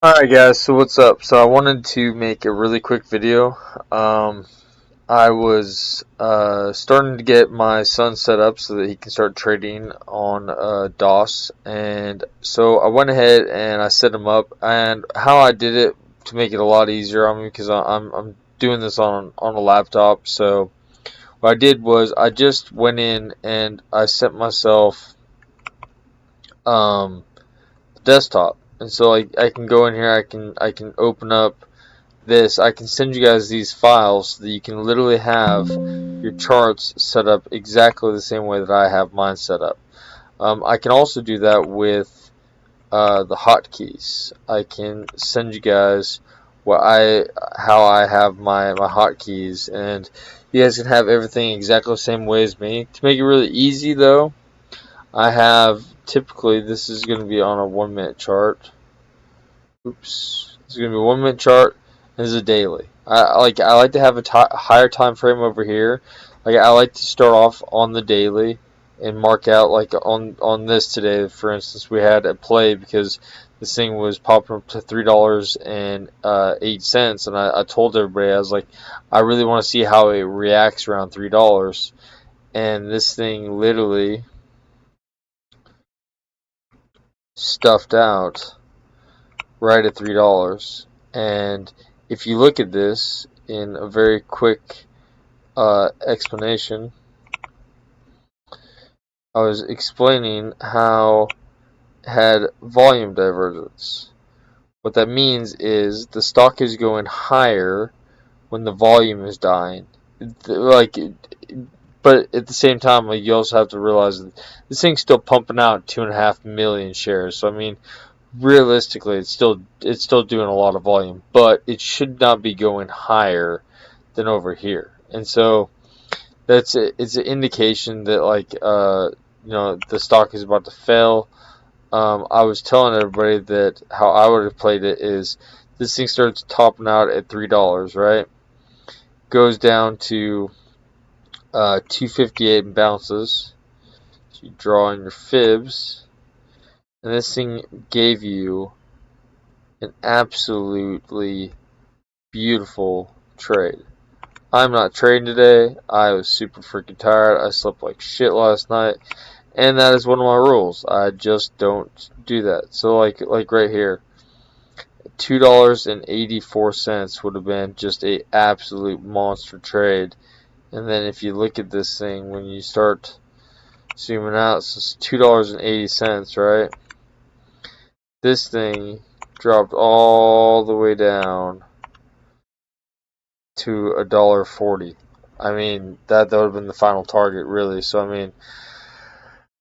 Alright guys, so what's up? So I wanted to make a really quick video. I was starting to get my son set up so that he can start trading on DOS, and so I went ahead and I set him up. And how I did it to make it a lot easier on me, because I'm doing this on a laptop. So what I did was I just went in and I set myself um, desktop, and so I can go in here. I can open up this. I can send you guys these files so that you can literally have your charts set up exactly the same way that I have mine set up. I can also do that with the hotkeys. I can send you guys how I have my hotkeys, and you guys can have everything exactly the same way as me. To make it really easy, though, I have typically this is going to be on a 1 minute chart. Oops. It's gonna be a 1 minute chart. This is a daily. I like to have a higher time frame over here. Like I like to start off on the daily and mark out, like on this today. For instance, we had a play because this thing was popping up to $3.08, and I told everybody, I was like, I really want to see how it reacts around $3, and this thing literally stuffed out right at $3. And if you look at this in a very quick explanation, I was explaining how it had volume divergence. What that means is the stock is going higher when the volume is dying. Like, but at the same time, like, you also have to realize that this thing's still pumping out 2.5 million shares. So I mean, realistically, it's still doing a lot of volume, but it should not be going higher than over here. And so it's an indication that, like, the stock is about to fail. I was telling everybody that how I would have played it is this thing starts topping out at $3, right? Goes down to 258 and bounces. So you draw in your fibs, and this thing gave you an absolutely beautiful trade. I'm not trading today. I was super freaking tired. I slept like shit last night, and that is one of my rules. I just don't do that. So like right here, $2.84 would have been just a absolute monster trade. And then if you look at this thing, when you start zooming out, so it's $2.80, right? This thing dropped all the way down to $1.40. I mean, that would have been the final target, really. So I mean,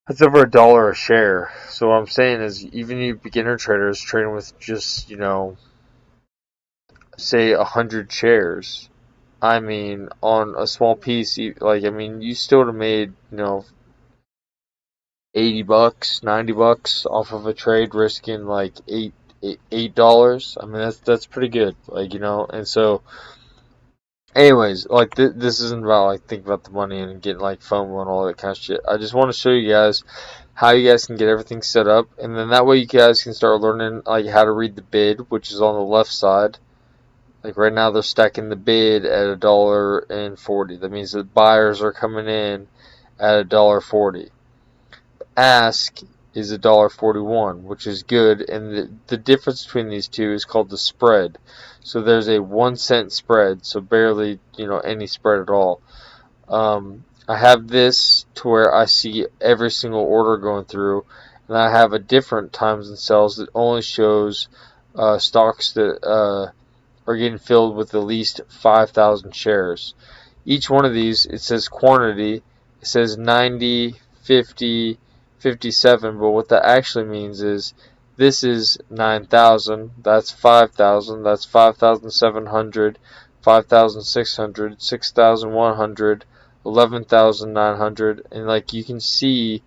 that's over $1 a share. So what I'm saying is, even you beginner traders trading with just, say 100 shares. I mean, on a small piece, like, I mean, you still would have made, $80, $90 off of a trade, risking like $8. I mean, that's pretty good. Like, and so, anyways, like, this isn't about, like, thinking about the money and getting, like, FOMO and all that kind of shit. I just want to show you guys how you guys can get everything set up, and then that way you guys can start learning, like, how to read the bid, which is on the left side. Like, right now they're stacking the bid at $1.40. That means that buyers are coming in at $1.40. Ask is $1.41, which is good, and the difference between these two is called the spread. So there's a 1 cent spread, so barely, any spread at all. I have this to where I see every single order going through, and I have a different times and sells that only shows stocks that are getting filled with at least 5,000 shares. Each one of these, it says quantity, it says 90, 50, 57, but what that actually means is this is 9,000, that's 5,000, that's 5,700, 5,600, 6,100, 11,900, and, like, you can see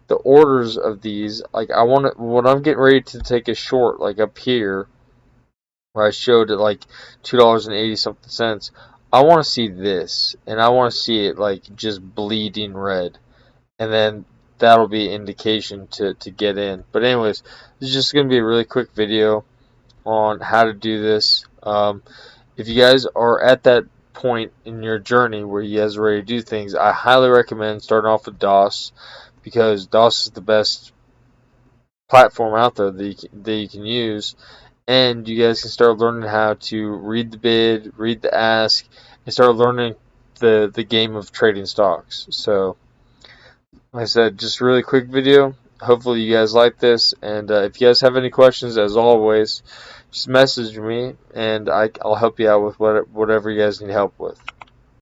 the orders of these. Like, when I'm getting ready to take a short, like up here, where I showed it like $2.80 something cents. I want to see this, and I want to see it like just bleeding red, and then that'll be indication to get in. But anyways, this is just gonna be a really quick video. on how to do this. If you guys are at that point in your journey where you guys are ready to do things, I highly recommend starting off with DOS, because DOS is the best platform out there that you can use, and you guys can start learning how to read the bid, read the ask, and start learning the game of trading stocks. So, like I said, just a really quick video. Hopefully you guys like this, and if you guys have any questions, as always, just message me, and I'll help you out with whatever you guys need help with.